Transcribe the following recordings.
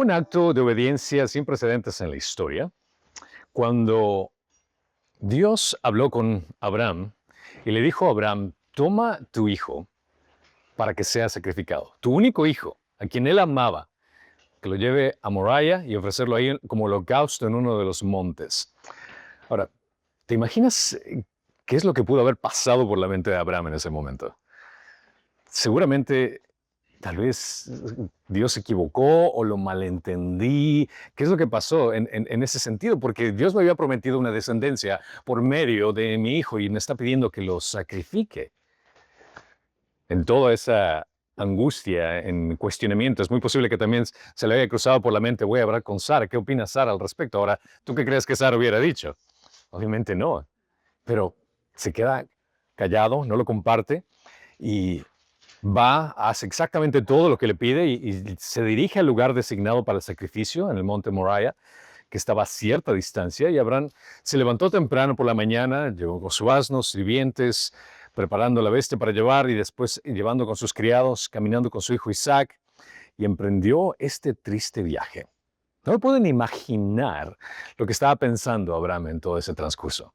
un acto de obediencia sin precedentes en la historia cuando Dios habló con Abraham y le dijo a Abraham, toma tu hijo para que sea sacrificado, tu único hijo, a quien él amaba, que lo lleve a Moriah y ofrecerlo ahí como holocausto en uno de los montes. Ahora, ¿te imaginas qué es lo que pudo haber pasado por la mente de Abraham en ese momento? Seguramente, tal vez Dios se equivocó o lo malentendí. ¿Qué es lo que pasó en ese sentido? Porque Dios me había prometido una descendencia por medio de mi hijo y me está pidiendo que lo sacrifique. En toda esa angustia, en cuestionamiento, es muy posible que también se le haya cruzado por la mente, voy a hablar con Sara, ¿qué opina Sara al respecto? Ahora, ¿tú qué crees que Sara hubiera dicho? Obviamente no, pero se queda callado, no lo comparte y va, hace exactamente todo lo que le pide y se dirige al lugar designado para el sacrificio en el monte Moriah, que estaba a cierta distancia, y Abraham se levantó temprano por la mañana, llevó con su asno, sirvientes, preparando la bestia para llevar y después llevando con sus criados, caminando con su hijo Isaac, y emprendió este triste viaje. No me pueden imaginar lo que estaba pensando Abraham en todo ese transcurso.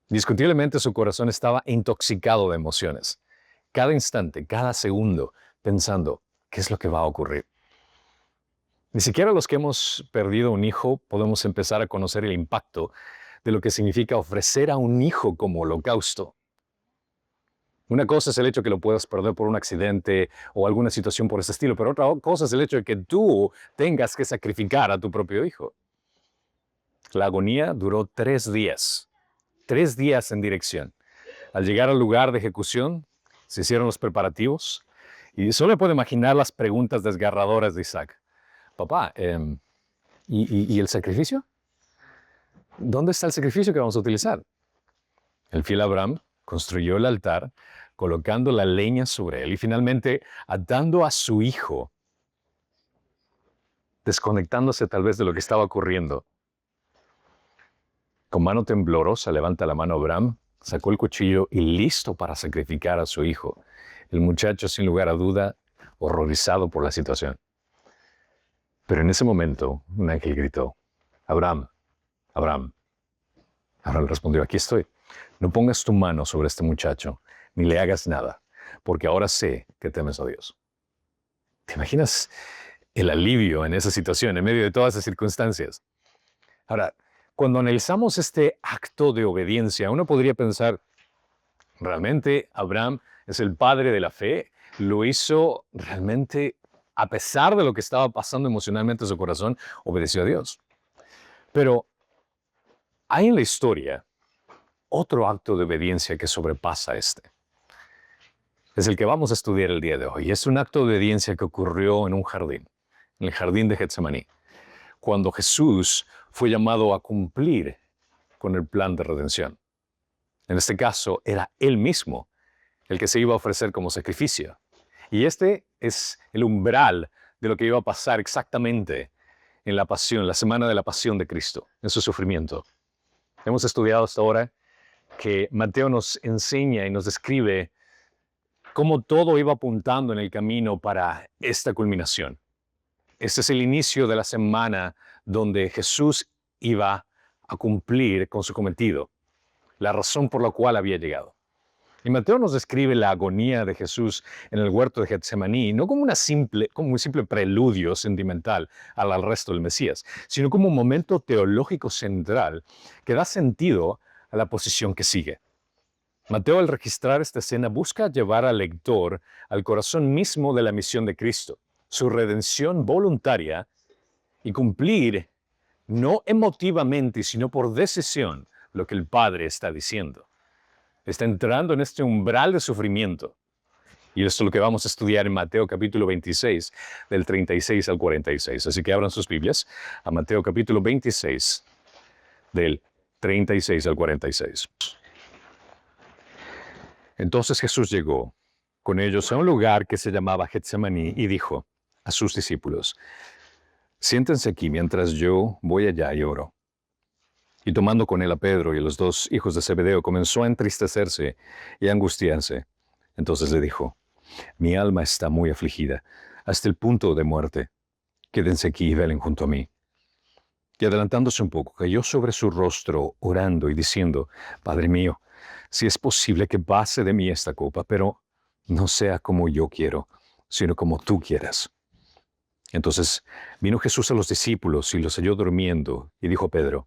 Discutiblemente su corazón estaba intoxicado de emociones. Cada instante, cada segundo, pensando, ¿qué es lo que va a ocurrir? Ni siquiera los que hemos perdido un hijo podemos empezar a conocer el impacto de lo que significa ofrecer a un hijo como holocausto. Una cosa es el hecho de que lo puedas perder por un accidente o alguna situación por ese estilo, pero otra cosa es el hecho de que tú tengas que sacrificar a tu propio hijo. La agonía duró 3 días. 3 días en dirección. Al llegar al lugar de ejecución, se hicieron los preparativos y solo puedo imaginar las preguntas desgarradoras de Isaac. Papá, ¿y el sacrificio? ¿Dónde está el sacrificio que vamos a utilizar? El fiel Abraham construyó el altar, colocando la leña sobre él y finalmente atando a su hijo, desconectándose tal vez de lo que estaba ocurriendo. Con mano temblorosa levanta la mano Abraham, sacó el cuchillo y listo para sacrificar a su hijo. El muchacho, sin lugar a duda, horrorizado por la situación. Pero en ese momento, un ángel gritó, Abraham, Abraham. Abraham respondió, aquí estoy. No pongas tu mano sobre este muchacho, ni le hagas nada, porque ahora sé que temes a Dios. ¿Te imaginas el alivio en esa situación, en medio de todas esas circunstancias? Ahora, cuando analizamos este acto de obediencia, uno podría pensar, ¿realmente Abraham es el padre de la fe? ¿Lo hizo realmente a pesar de lo que estaba pasando emocionalmente en su corazón? Obedeció a Dios. Pero hay en la historia otro acto de obediencia que sobrepasa este. Es el que vamos a estudiar el día de hoy. Es un acto de obediencia que ocurrió en un jardín, en el jardín de Getsemaní, cuando Jesús fue llamado a cumplir con el plan de redención. En este caso, era Él mismo el que se iba a ofrecer como sacrificio. Y este es el umbral de lo que iba a pasar exactamente en la pasión, la semana de la pasión de Cristo, en su sufrimiento. Hemos estudiado hasta ahora que Mateo nos enseña y nos describe cómo todo iba apuntando en el camino para esta culminación. Este es el inicio de la semana donde Jesús iba a cumplir con su cometido, la razón por la cual había llegado. Y Mateo nos describe la agonía de Jesús en el huerto de Getsemaní, no como un simple preludio sentimental al resto del Mesías, sino como un momento teológico central que da sentido a la posición que sigue. Mateo, al registrar esta escena, busca llevar al lector al corazón mismo de la misión de Cristo, su redención voluntaria y cumplir, no emotivamente, sino por decisión, lo que el Padre está diciendo. Está entrando en este umbral de sufrimiento. Y esto es lo que vamos a estudiar en Mateo capítulo 26, del 36 al 46. Así que abran sus Biblias a Mateo capítulo 26, del 36 al 46. Entonces Jesús llegó con ellos a un lugar que se llamaba Getsemaní y dijo a sus discípulos, siéntense aquí mientras yo voy allá y oro. Y tomando con él a Pedro y a los dos hijos de Zebedeo, comenzó a entristecerse y a angustiarse. Entonces le dijo, mi alma está muy afligida, hasta el punto de muerte. Quédense aquí y velen junto a mí. Y adelantándose un poco, cayó sobre su rostro, orando y diciendo, Padre mío, si es posible que pase de mí esta copa, pero no sea como yo quiero, sino como tú quieras. Entonces vino Jesús a los discípulos y los halló durmiendo, y dijo a Pedro,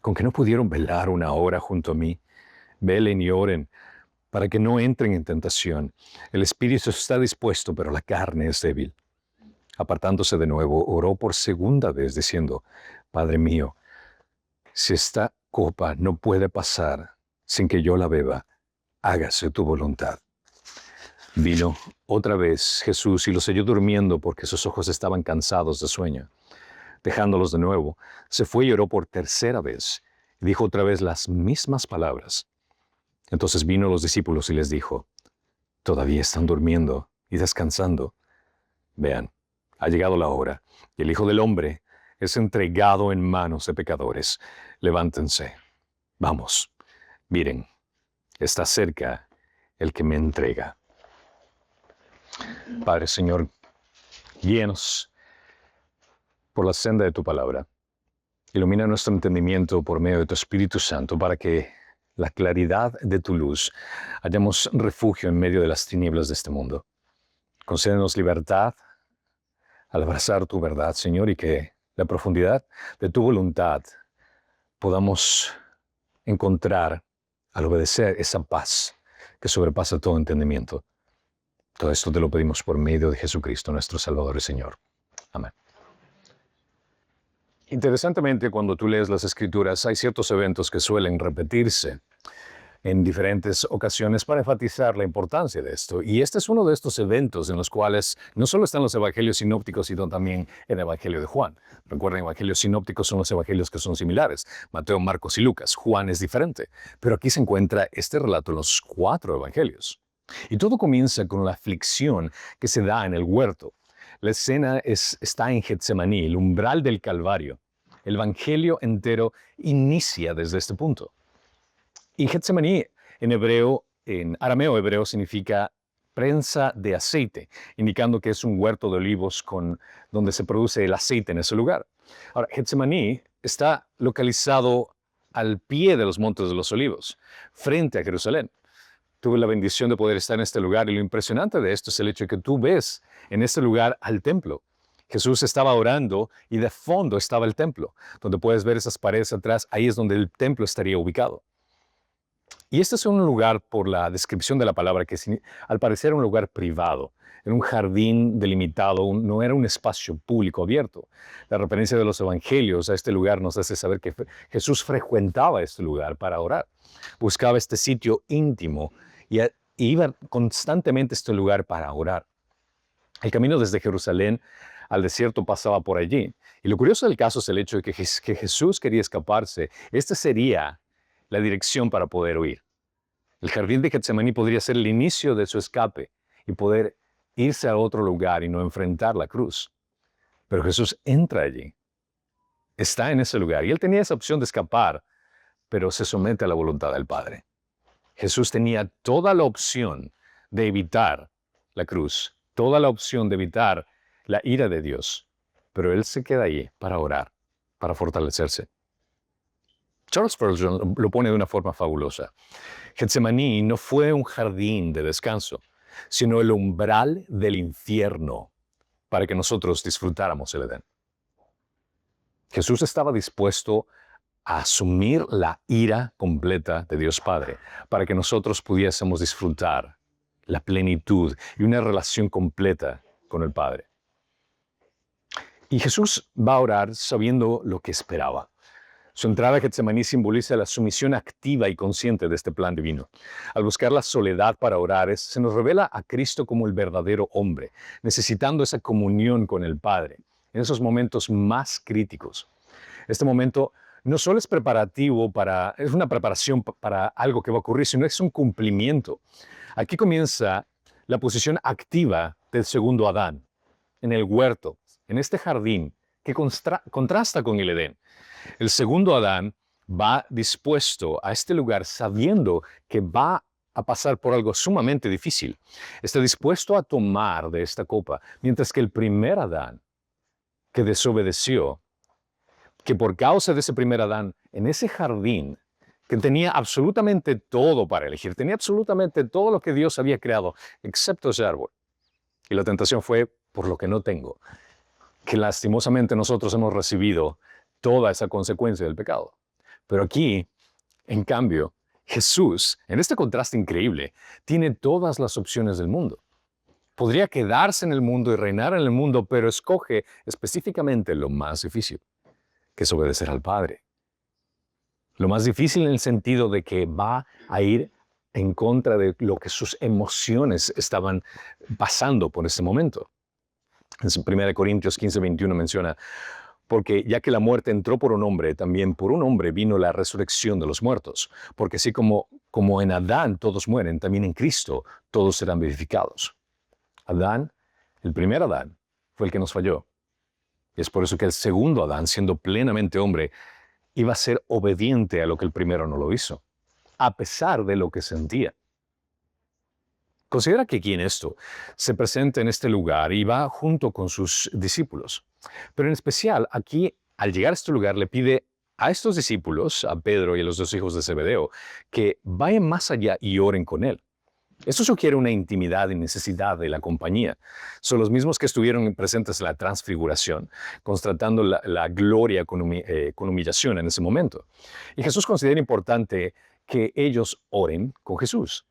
¿con qué no pudieron velar una hora junto a mí? Velen y oren, para que no entren en tentación. El espíritu está dispuesto, pero la carne es débil. Apartándose de nuevo, oró por segunda vez, diciendo, Padre mío, si esta copa no puede pasar sin que yo la beba, hágase tu voluntad. Vino otra vez Jesús y los halló durmiendo porque sus ojos estaban cansados de sueño. Dejándolos de nuevo, se fue y oró por tercera vez, y dijo otra vez las mismas palabras. Entonces vino a los discípulos y les dijo, todavía están durmiendo y descansando. Vean, ha llegado la hora, y el Hijo del Hombre es entregado en manos de pecadores. Levántense, vamos, miren, está cerca el que me entrega. Padre Señor, guíenos por la senda de tu palabra. Ilumina nuestro entendimiento por medio de tu Espíritu Santo para que la claridad de tu luz hallemos refugio en medio de las tinieblas de este mundo. Concédenos libertad al abrazar tu verdad, Señor, y que la profundidad de tu voluntad podamos encontrar al obedecer esa paz que sobrepasa todo entendimiento. Todo esto te lo pedimos por medio de Jesucristo, nuestro Salvador y Señor. Amén. Interesantemente, cuando tú lees las Escrituras, hay ciertos eventos que suelen repetirse en diferentes ocasiones para enfatizar la importancia de esto. Y este es uno de estos eventos en los cuales no solo están los evangelios sinópticos, sino también el evangelio de Juan. Recuerden, evangelios sinópticos son los evangelios que son similares: Mateo, Marcos y Lucas. Juan es diferente. Pero aquí se encuentra este relato en los 4 evangelios. Y todo comienza con la aflicción que se da en el huerto. La escena está en Getsemaní, el umbral del Calvario. El evangelio entero inicia desde este punto. Y Getsemaní en arameo hebreo, significa prensa de aceite, indicando que es un huerto de olivos donde se produce el aceite en ese lugar. Ahora, Getsemaní está localizado al pie de los Montes de los Olivos, frente a Jerusalén. Tuve la bendición de poder estar en este lugar y lo impresionante de esto es el hecho de que tú ves en este lugar al templo. Jesús estaba orando y de fondo estaba el templo, donde puedes ver esas paredes atrás. Ahí es donde el templo estaría ubicado. Y este es un lugar, por la descripción de la palabra, que al parecer era un lugar privado. Era un jardín delimitado, no era un espacio público abierto. La referencia de los evangelios a este lugar nos hace saber que Jesús frecuentaba este lugar para orar. Buscaba este sitio íntimo y iba constantemente a este lugar para orar. El camino desde Jerusalén al desierto pasaba por allí. Y lo curioso del caso es el hecho de que Jesús quería escaparse. Esta sería la dirección para poder huir. El jardín de Getsemaní podría ser el inicio de su escape y poder irse a otro lugar y no enfrentar la cruz. Pero Jesús entra allí, está en ese lugar, y él tenía esa opción de escapar, pero se somete a la voluntad del Padre. Jesús tenía toda la opción de evitar la cruz, toda la opción de evitar la ira de Dios, pero él se queda allí para orar, para fortalecerse. Charles Spurgeon lo pone de una forma fabulosa. Getsemaní no fue un jardín de descanso, sino el umbral del infierno para que nosotros disfrutáramos el Edén. Jesús estaba dispuesto a asumir la ira completa de Dios Padre para que nosotros pudiésemos disfrutar la plenitud y una relación completa con el Padre. Y Jesús va a orar sabiendo lo que esperaba. Su entrada a Getsemaní simboliza la sumisión activa y consciente de este plan divino. Al buscar la soledad para orar, se nos revela a Cristo como el verdadero hombre, necesitando esa comunión con el Padre en esos momentos más críticos. Este momento no solo es es una preparación para algo que va a ocurrir, sino es un cumplimiento. Aquí comienza la posición activa del segundo Adán, en el huerto, en este jardín que contrasta con el Edén. El segundo Adán va dispuesto a este lugar sabiendo que va a pasar por algo sumamente difícil. Está dispuesto a tomar de esta copa, mientras que el primer Adán que desobedeció, que por causa de ese primer Adán, en ese jardín, que tenía absolutamente todo para elegir, tenía absolutamente todo lo que Dios había creado, excepto ese árbol. Y la tentación fue por lo que no tengo, que lastimosamente nosotros hemos recibido toda esa consecuencia del pecado. Pero aquí, en cambio, Jesús, en este contraste increíble, tiene todas las opciones del mundo. Podría quedarse en el mundo y reinar en el mundo, pero escoge específicamente lo más difícil, que es obedecer al Padre. Lo más difícil en el sentido de que va a ir en contra de lo que sus emociones estaban pasando por ese momento. En 1 Corintios 15:21 menciona, porque ya que la muerte entró por un hombre, también por un hombre vino la resurrección de los muertos. Porque así como en Adán todos mueren, también en Cristo todos serán vivificados. Adán, el primer Adán, fue el que nos falló. Y es por eso que el segundo Adán, siendo plenamente hombre, iba a ser obediente a lo que el primero no lo hizo, a pesar de lo que sentía. Considera que aquí en esto se presenta en este lugar y va junto con sus discípulos. Pero en especial aquí, al llegar a este lugar, le pide a estos discípulos, a Pedro y a los dos hijos de Zebedeo, que vayan más allá y oren con él. Esto sugiere una intimidad y necesidad de la compañía. Son los mismos que estuvieron presentes en la transfiguración, constatando la gloria con humillación en ese momento. Y Jesús considera importante que ellos oren con Jesús.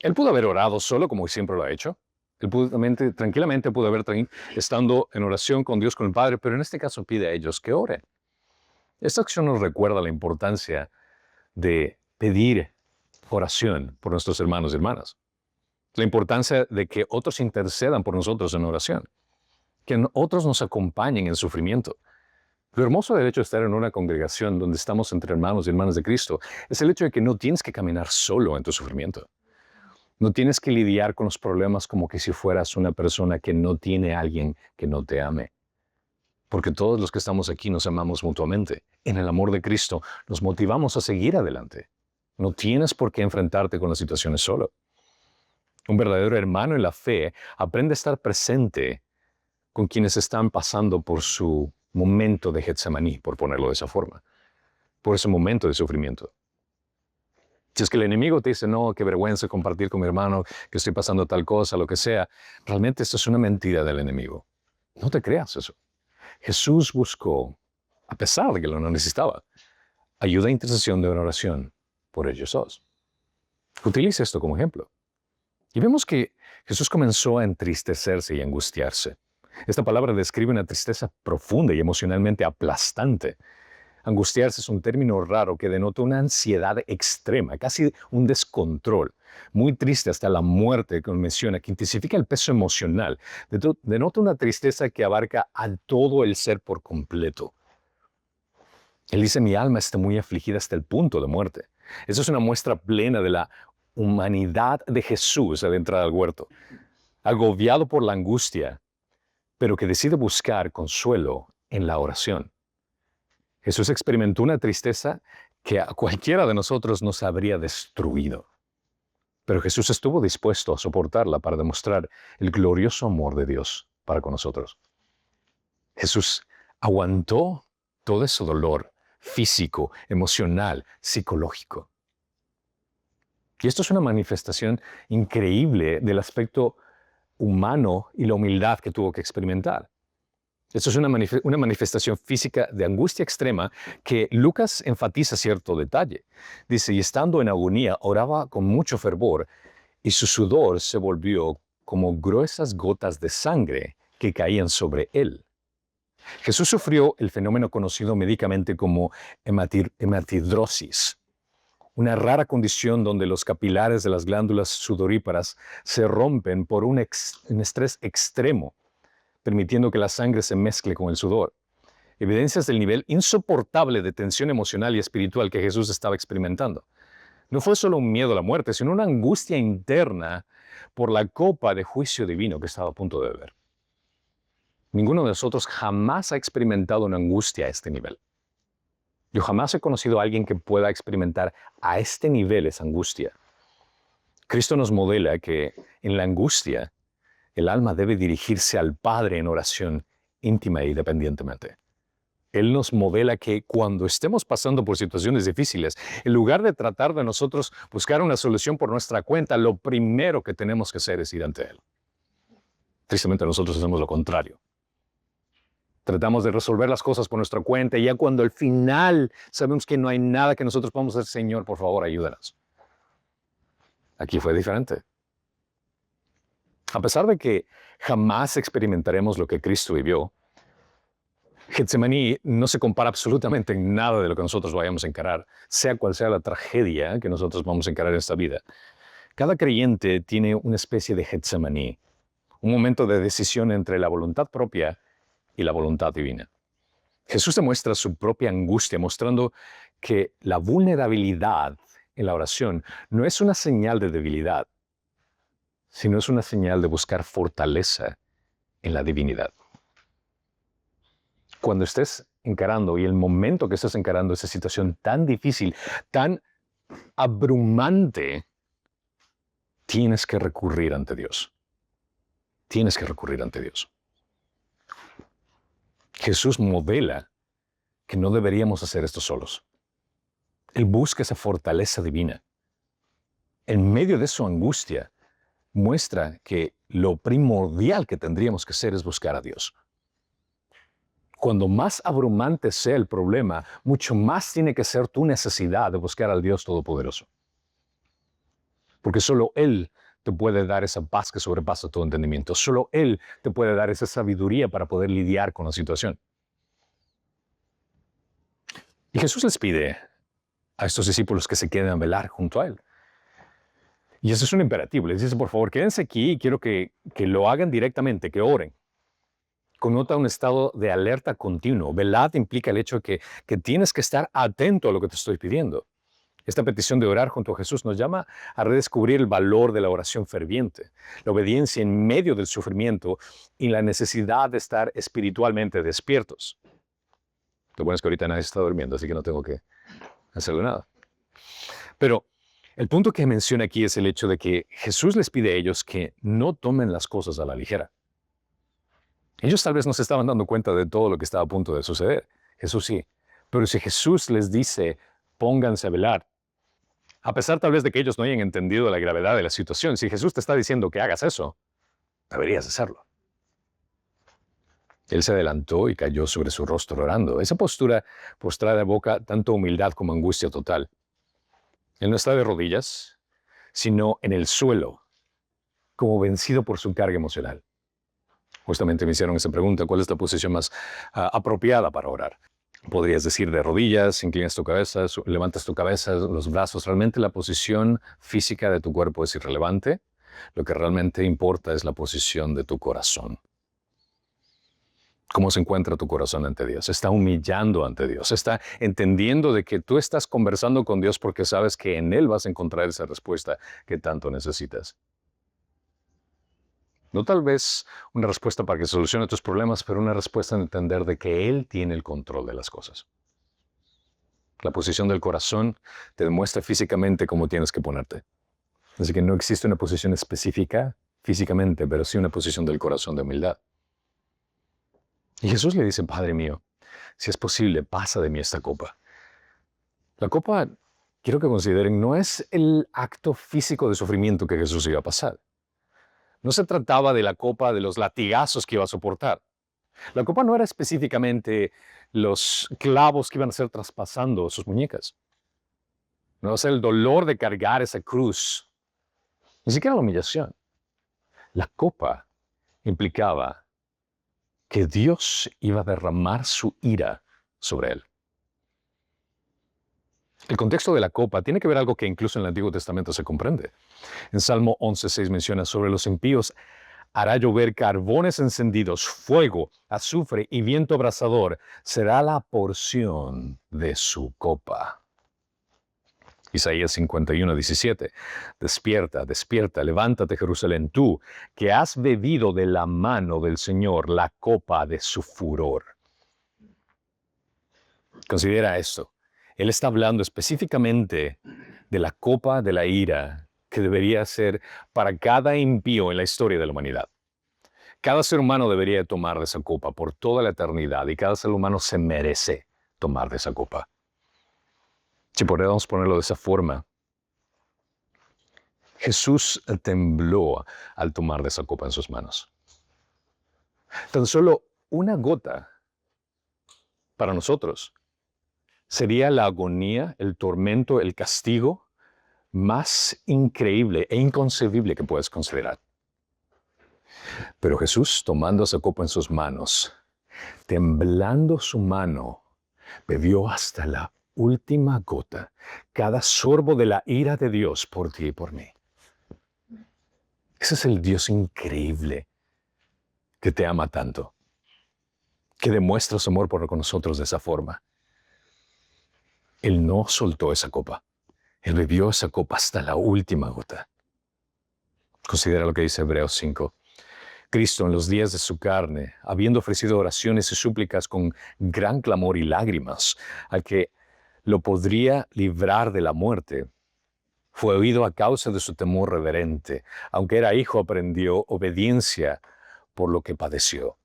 Él pudo haber orado solo como siempre lo ha hecho. Él tranquilamente pudo haber estando en oración con Dios, con el Padre, pero en este caso pide a ellos que oren. Esta acción nos recuerda la importancia de pedir oración por nuestros hermanos y hermanas. La importancia de que otros intercedan por nosotros en oración. Que otros nos acompañen en el sufrimiento. Lo hermoso del hecho de estar en una congregación donde estamos entre hermanos y hermanas de Cristo es el hecho de que no tienes que caminar solo en tu sufrimiento. No tienes que lidiar con los problemas como que si fueras una persona que no tiene a alguien que no te ame. Porque todos los que estamos aquí nos amamos mutuamente. En el amor de Cristo nos motivamos a seguir adelante. No tienes por qué enfrentarte con las situaciones solo. Un verdadero hermano en la fe aprende a estar presente con quienes están pasando por su momento de Getsemaní, por ponerlo de esa forma, por ese momento de sufrimiento. Si es que el enemigo te dice, no, qué vergüenza compartir con mi hermano, que estoy pasando tal cosa, lo que sea, realmente esto es una mentira del enemigo. No te creas eso. Jesús buscó, a pesar de que lo necesitaba, ayuda e intercesión de una oración por ellos dos. Utiliza esto como ejemplo. Y vemos que Jesús comenzó a entristecerse y angustiarse. Esta palabra describe una tristeza profunda y emocionalmente aplastante. Angustiarse es un término raro que denota una ansiedad extrema, casi un descontrol, muy triste hasta la muerte, como menciona, que intensifica el peso emocional. Denota una tristeza que abarca a todo el ser por completo. Él dice, mi alma está muy afligida hasta el punto de muerte. Eso es una muestra plena de la humanidad de Jesús al entrar al huerto, agobiado por la angustia, pero que decide buscar consuelo en la oración. Jesús experimentó una tristeza que a cualquiera de nosotros nos habría destruido. Pero Jesús estuvo dispuesto a soportarla para demostrar el glorioso amor de Dios para con nosotros. Jesús aguantó todo ese dolor físico, emocional, psicológico. Y esto es una manifestación increíble del aspecto humano y la humildad que tuvo que experimentar. Esto es una manifestación física de angustia extrema que Lucas enfatiza cierto detalle. Dice, y estando en agonía, oraba con mucho fervor, y su sudor se volvió como gruesas gotas de sangre que caían sobre él. Jesús sufrió el fenómeno conocido médicamente como hematidrosis, una rara condición donde los capilares de las glándulas sudoríparas se rompen por un estrés extremo, permitiendo que la sangre se mezcle con el sudor. Evidencias del nivel insoportable de tensión emocional y espiritual que Jesús estaba experimentando. No fue solo un miedo a la muerte, sino una angustia interna por la copa de juicio divino que estaba a punto de beber. Ninguno de nosotros jamás ha experimentado una angustia a este nivel. Yo jamás he conocido a alguien que pueda experimentar a este nivel esa angustia. Cristo nos modela que en la angustia el alma debe dirigirse al Padre en oración íntima y dependientemente. Él nos modela que cuando estemos pasando por situaciones difíciles, en lugar de tratar de nosotros buscar una solución por nuestra cuenta, lo primero que tenemos que hacer es ir ante Él. Tristemente nosotros hacemos lo contrario. Tratamos de resolver las cosas por nuestra cuenta y ya cuando al final sabemos que no hay nada que nosotros podamos hacer, Señor, por favor, ayúdanos. Aquí fue diferente. A pesar de que jamás experimentaremos lo que Cristo vivió, Getsemaní no se compara absolutamente en nada de lo que nosotros vayamos a encarar, sea cual sea la tragedia que nosotros vamos a encarar en esta vida. Cada creyente tiene una especie de Getsemaní, un momento de decisión entre la voluntad propia y la voluntad divina. Jesús demuestra su propia angustia, mostrando que la vulnerabilidad en la oración no es una señal de debilidad, sino es una señal de buscar fortaleza en la divinidad. Cuando estés encarando y el momento que estés encarando esa situación tan difícil, tan abrumante, tienes que recurrir ante Dios. Tienes que recurrir ante Dios. Jesús modela que no deberíamos hacer esto solos. Él busca esa fortaleza divina. En medio de su angustia, muestra que lo primordial que tendríamos que hacer es buscar a Dios. Cuando más abrumante sea el problema, mucho más tiene que ser tu necesidad de buscar al Dios Todopoderoso. Porque solo Él te puede dar esa paz que sobrepasa todo entendimiento. Solo Él te puede dar esa sabiduría para poder lidiar con la situación. Y Jesús les pide a estos discípulos que se queden a velar junto a Él. Y eso es un imperativo. Les dice, por favor, quédense aquí y quiero que lo hagan directamente, que oren. Connota un estado de alerta continuo. Velad implica el hecho de que tienes que estar atento a lo que te estoy pidiendo. Esta petición de orar junto a Jesús nos llama a redescubrir el valor de la oración ferviente, la obediencia en medio del sufrimiento y la necesidad de estar espiritualmente despiertos. Lo bueno es que ahorita nadie está durmiendo, así que no tengo que hacer nada. Pero el punto que menciona aquí es el hecho de que Jesús les pide a ellos que no tomen las cosas a la ligera. Ellos tal vez no se estaban dando cuenta de todo lo que estaba a punto de suceder. Jesús sí. Pero si Jesús les dice, pónganse a velar, a pesar tal vez de que ellos no hayan entendido la gravedad de la situación, si Jesús te está diciendo que hagas eso, deberías hacerlo. Él se adelantó y cayó sobre su rostro orando. Esa postura postrada evoca tanto humildad como angustia total. Él no está de rodillas, sino en el suelo, como vencido por su carga emocional. Justamente me hicieron esa pregunta, ¿cuál es la posición más apropiada para orar? Podrías decir de rodillas, inclinas tu cabeza, levantas tu cabeza, los brazos. Realmente la posición física de tu cuerpo es irrelevante. Lo que realmente importa es la posición de tu corazón. ¿Cómo se encuentra tu corazón ante Dios? Está humillando ante Dios. Está entendiendo de que tú estás conversando con Dios porque sabes que en Él vas a encontrar esa respuesta que tanto necesitas. No tal vez una respuesta para que solucione tus problemas, pero una respuesta en entender de que Él tiene el control de las cosas. La posición del corazón te demuestra físicamente cómo tienes que ponerte. Así que no existe una posición específica físicamente, pero sí una posición del corazón de humildad. Y Jesús le dice, Padre mío, si es posible, pasa de mí esta copa. La copa, quiero que consideren, no es el acto físico de sufrimiento que Jesús iba a pasar. No se trataba de la copa de los latigazos que iba a soportar. La copa no era específicamente los clavos que iban a ser traspasando sus muñecas. No es el dolor de cargar esa cruz. Ni siquiera la humillación. La copa implicaba que Dios iba a derramar su ira sobre él. El contexto de la copa tiene que ver algo que incluso en el Antiguo Testamento se comprende. En Salmo 11:6 menciona, sobre los impíos hará llover carbones encendidos, fuego, azufre y viento abrasador. Será la porción de su copa. Isaías 51:17. Despierta, despierta, levántate, Jerusalén, tú, que has bebido de la mano del Señor la copa de su furor. Considera esto. Él está hablando específicamente de la copa de la ira que debería ser para cada impío en la historia de la humanidad. Cada ser humano debería tomar de esa copa por toda la eternidad y cada ser humano se merece tomar de esa copa. Si podemos ponerlo de esa forma, Jesús tembló al tomar de esa copa en sus manos. Tan solo una gota para nosotros sería la agonía, el tormento, el castigo más increíble e inconcebible que puedes considerar. Pero Jesús, tomando esa copa en sus manos, temblando su mano, bebió hasta la última gota, cada sorbo de la ira de Dios por ti y por mí. Ese es el Dios increíble que te ama tanto, que demuestra su amor por nosotros de esa forma. Él no soltó esa copa. Él bebió esa copa hasta la última gota. Considera lo que dice Hebreos 5. Cristo en los días de su carne, habiendo ofrecido oraciones y súplicas con gran clamor y lágrimas, al que lo podría librar de la muerte, fue oído a causa de su temor reverente. Aunque era hijo, aprendió obediencia por lo que padeció.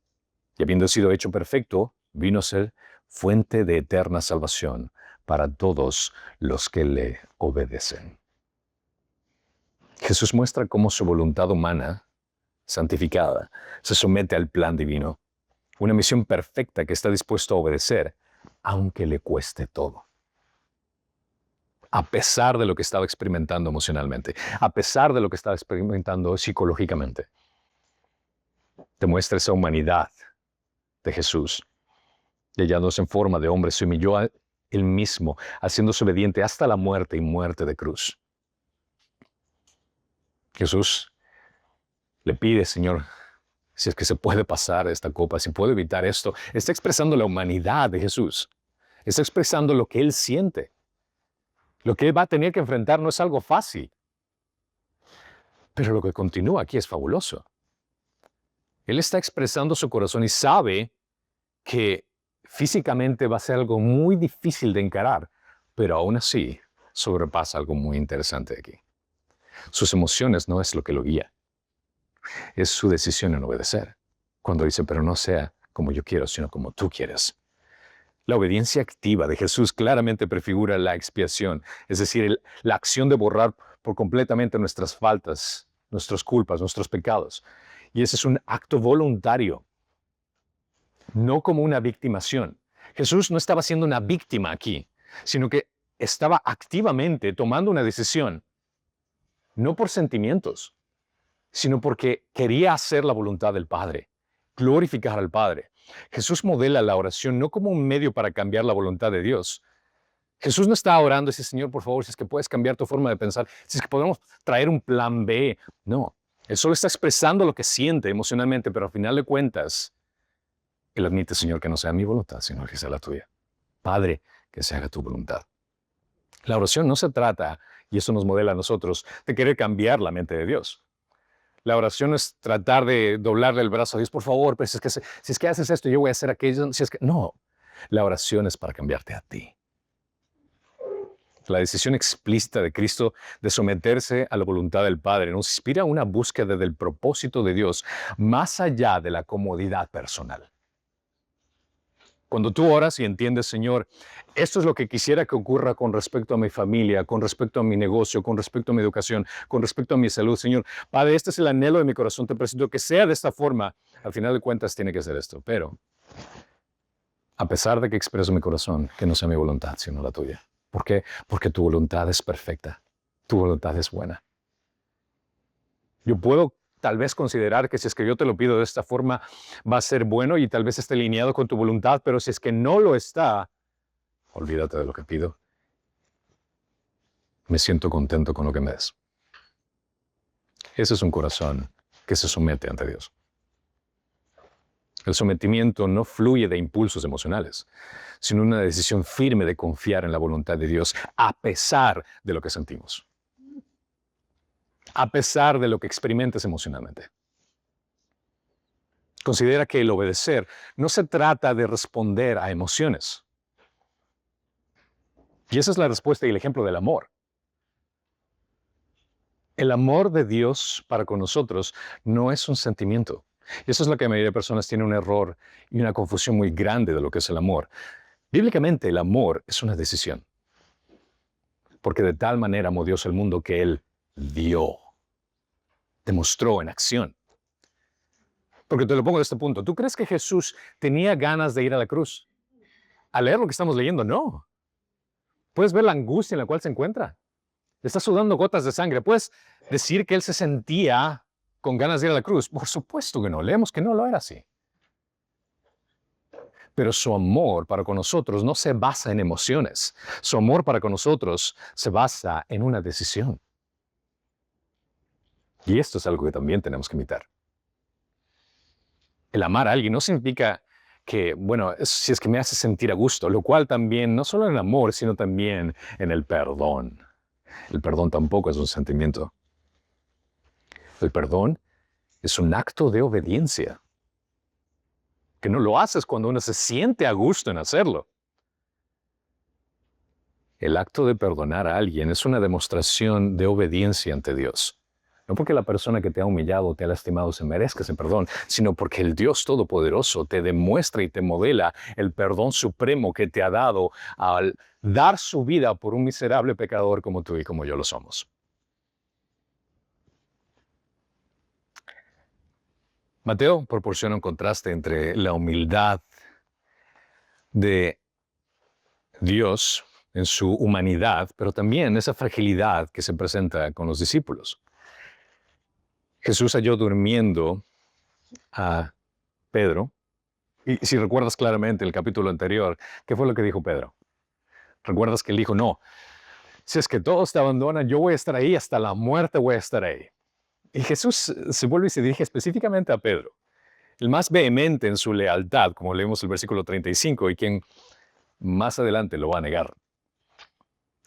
Y habiendo sido hecho perfecto, vino a ser fuente de eterna salvación para todos los que le obedecen. Jesús muestra cómo su voluntad humana, santificada, se somete al plan divino, una misión perfecta que está dispuesto a obedecer, aunque le cueste todo. A pesar de lo que estaba experimentando emocionalmente, a pesar de lo que estaba experimentando psicológicamente. Demuestra esa humanidad de Jesús. Y hallándose en forma de hombre, se humilló a él mismo, haciéndose obediente hasta la muerte y muerte de cruz. Jesús le pide, Señor, si es que se puede pasar esta copa, si puede evitar esto. Está expresando la humanidad de Jesús. Está expresando lo que Él siente. Lo que Él va a tener que enfrentar no es algo fácil. Pero lo que continúa aquí es fabuloso. Él está expresando su corazón y sabe que físicamente va a ser algo muy difícil de encarar, pero aún así sobrepasa algo muy interesante aquí. Sus emociones no es lo que lo guía. Es su decisión en obedecer. Cuando dice, pero no sea como yo quiero, sino como tú quieres. La obediencia activa de Jesús claramente prefigura la expiación, es decir, la acción de borrar por completamente nuestras faltas, nuestras culpas, nuestros pecados. Y ese es un acto voluntario, no como una victimación. Jesús no estaba siendo una víctima aquí, sino que estaba activamente tomando una decisión, no por sentimientos, sino porque quería hacer la voluntad del Padre, glorificar al Padre. Jesús modela la oración no como un medio para cambiar la voluntad de Dios. Jesús no está orando y dice, Señor, por favor, si es que puedes cambiar tu forma de pensar, si es que podemos traer un plan B. No, Él solo está expresando lo que siente emocionalmente, pero al final de cuentas, Él admite, Señor, que no sea mi voluntad, sino que sea la tuya. Padre, que se haga tu voluntad. La oración no se trata, y eso nos modela a nosotros, de querer cambiar la mente de Dios. La oración es tratar de doblarle el brazo a Dios, por favor, pero si es que haces esto, yo voy a hacer aquello. Si es que, no, la oración es para cambiarte a ti. La decisión explícita de Cristo de someterse a la voluntad del Padre nos inspira a una búsqueda del propósito de Dios más allá de la comodidad personal. Cuando tú oras y entiendes, Señor, esto es lo que quisiera que ocurra con respecto a mi familia, con respecto a mi negocio, con respecto a mi educación, con respecto a mi salud, Señor. Padre, este es el anhelo de mi corazón, te presento que sea de esta forma. Al final de cuentas tiene que ser esto, pero a pesar de que expreso mi corazón, que no sea mi voluntad, sino la tuya. ¿Por qué? Porque tu voluntad es perfecta, tu voluntad es buena. Yo puedo tal vez considerar que si es que yo te lo pido de esta forma va a ser bueno y tal vez esté alineado con tu voluntad, pero si es que no lo está, olvídate de lo que pido. Me siento contento con lo que me des. Ese es un corazón que se somete ante Dios. El sometimiento no fluye de impulsos emocionales, sino una decisión firme de confiar en la voluntad de Dios a pesar de lo que sentimos. A pesar de lo que experimentes emocionalmente. Considera que el obedecer no se trata de responder a emociones. Y esa es la respuesta y el ejemplo del amor. El amor de Dios para con nosotros no es un sentimiento, Y eso es lo que la mayoría de personas tienen un error y una confusión muy grande de lo que es el amor. Bíblicamente, el amor es una decisión. Porque de tal manera amó Dios el mundo que Él dio, demostró en acción. Porque te lo pongo de este punto. ¿Tú crees que Jesús tenía ganas de ir a la cruz? Al leer lo que estamos leyendo, no. Puedes ver la angustia en la cual se encuentra. Está sudando gotas de sangre. ¿Puedes decir que Él se sentía con ganas de ir a la cruz? Por supuesto que no. Leemos que no lo era así. Pero su amor para con nosotros no se basa en emociones. Su amor para con nosotros se basa en una decisión. Y esto es algo que también tenemos que imitar. El amar a alguien no significa que, bueno, si es que me hace sentir a gusto, lo cual también, no solo en el amor, sino también en el perdón. El perdón tampoco es un sentimiento. El perdón es un acto de obediencia. Que no lo haces cuando uno se siente a gusto en hacerlo. El acto de perdonar a alguien es una demostración de obediencia ante Dios. No porque la persona que te ha humillado o te ha lastimado se merezca ese perdón, sino porque el Dios Todopoderoso te demuestra y te modela el perdón supremo que te ha dado al dar su vida por un miserable pecador como tú y como yo lo somos. Mateo proporciona un contraste entre la humildad de Dios en su humanidad, pero también esa fragilidad que se presenta con los discípulos. Jesús halló durmiendo a Pedro, y si recuerdas claramente el capítulo anterior, ¿qué fue lo que dijo Pedro? ¿Recuerdas que él dijo, no, si es que todos te abandonan, yo voy a estar ahí, hasta la muerte voy a estar ahí? Y Jesús se vuelve y se dirige específicamente a Pedro, el más vehemente en su lealtad, como leemos el versículo 35, y quien más adelante lo va a negar.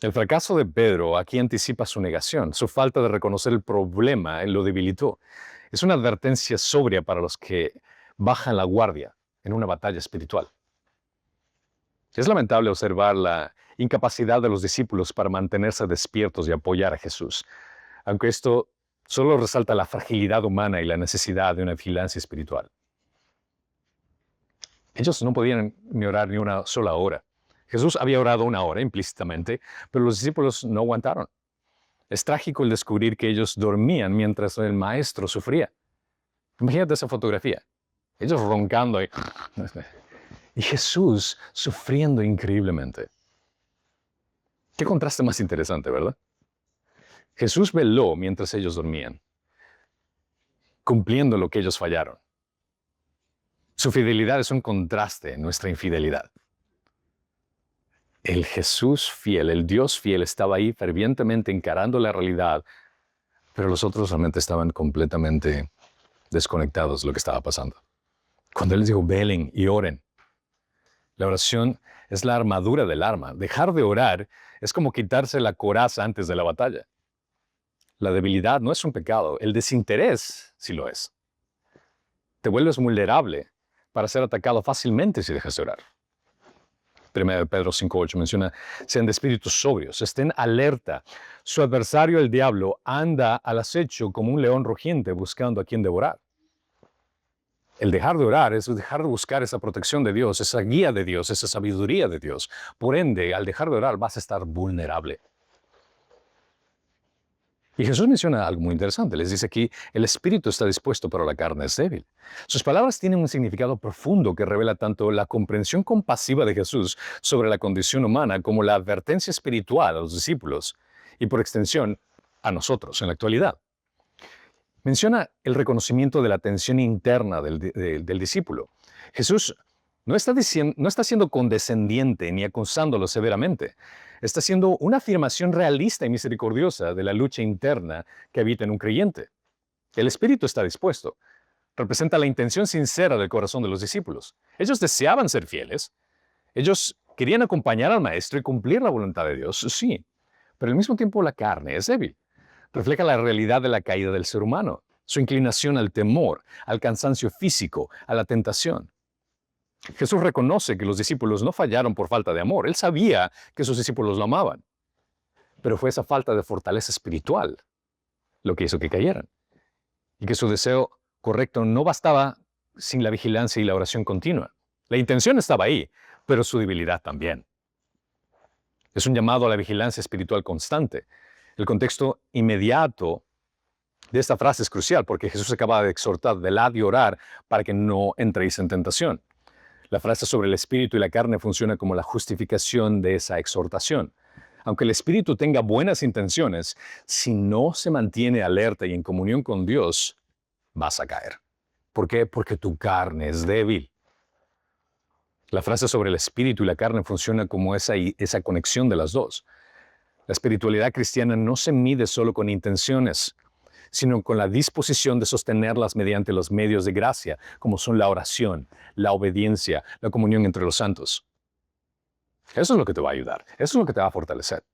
El fracaso de Pedro aquí anticipa su negación, su falta de reconocer el problema, él lo debilitó. Es una advertencia sobria para los que bajan la guardia en una batalla espiritual. Es lamentable observar la incapacidad de los discípulos para mantenerse despiertos y apoyar a Jesús, aunque esto solo resalta la fragilidad humana y la necesidad de una vigilancia espiritual. Ellos no podían ni orar ni una sola hora. Jesús había orado una hora implícitamente, pero los discípulos no aguantaron. Es trágico el descubrir que ellos dormían mientras el maestro sufría. Imagínate esa fotografía. Ellos roncando y Jesús sufriendo increíblemente. Qué contraste más interesante, ¿verdad? Jesús veló mientras ellos dormían, cumpliendo lo que ellos fallaron. Su fidelidad es un contraste en nuestra infidelidad. El Jesús fiel, el Dios fiel, estaba ahí fervientemente encarando la realidad, pero los otros realmente estaban completamente desconectados de lo que estaba pasando. Cuando Él les dijo, velen y oren, la oración es la armadura del arma. Dejar de orar es como quitarse la coraza antes de la batalla. La debilidad no es un pecado, el desinterés sí lo es. Te vuelves vulnerable para ser atacado fácilmente si dejas de orar. 1 Pedro 5:8 menciona, sean de espíritus sobrios, estén alerta. Su adversario, el diablo, anda al acecho como un león rugiente buscando a quien devorar. El dejar de orar es dejar de buscar esa protección de Dios, esa guía de Dios, esa sabiduría de Dios. Por ende, al dejar de orar vas a estar vulnerable. Y Jesús menciona algo muy interesante. Les dice aquí, el espíritu está dispuesto, pero la carne es débil. Sus palabras tienen un significado profundo que revela tanto la comprensión compasiva de Jesús sobre la condición humana como la advertencia espiritual a los discípulos y, por extensión, a nosotros en la actualidad. Menciona el reconocimiento de la tensión interna del discípulo. Jesús no está siendo condescendiente ni acusándolo severamente. Está haciendo una afirmación realista y misericordiosa de la lucha interna que habita en un creyente. El espíritu está dispuesto. Representa la intención sincera del corazón de los discípulos. Ellos deseaban ser fieles. Ellos querían acompañar al Maestro y cumplir la voluntad de Dios, sí. Pero al mismo tiempo la carne es débil. Refleja la realidad de la caída del ser humano, su inclinación al temor, al cansancio físico, a la tentación. Jesús reconoce que los discípulos no fallaron por falta de amor. Él sabía que sus discípulos lo amaban. Pero fue esa falta de fortaleza espiritual lo que hizo que cayeran. Y que su deseo correcto no bastaba sin la vigilancia y la oración continua. La intención estaba ahí, pero su debilidad también. Es un llamado a la vigilancia espiritual constante. El contexto inmediato de esta frase es crucial porque Jesús acaba de exhortar, velad y orar para que no entréis en tentación. La frase sobre el espíritu y la carne funciona como la justificación de esa exhortación. Aunque el espíritu tenga buenas intenciones, si no se mantiene alerta y en comunión con Dios, vas a caer. ¿Por qué? Porque tu carne es débil. La frase sobre el espíritu y la carne funciona como esa conexión de las dos. La espiritualidad cristiana no se mide solo con intenciones, sino con la disposición de sostenerlas mediante los medios de gracia, como son la oración, la obediencia, la comunión entre los santos. Eso es lo que te va a ayudar, eso es lo que te va a fortalecer.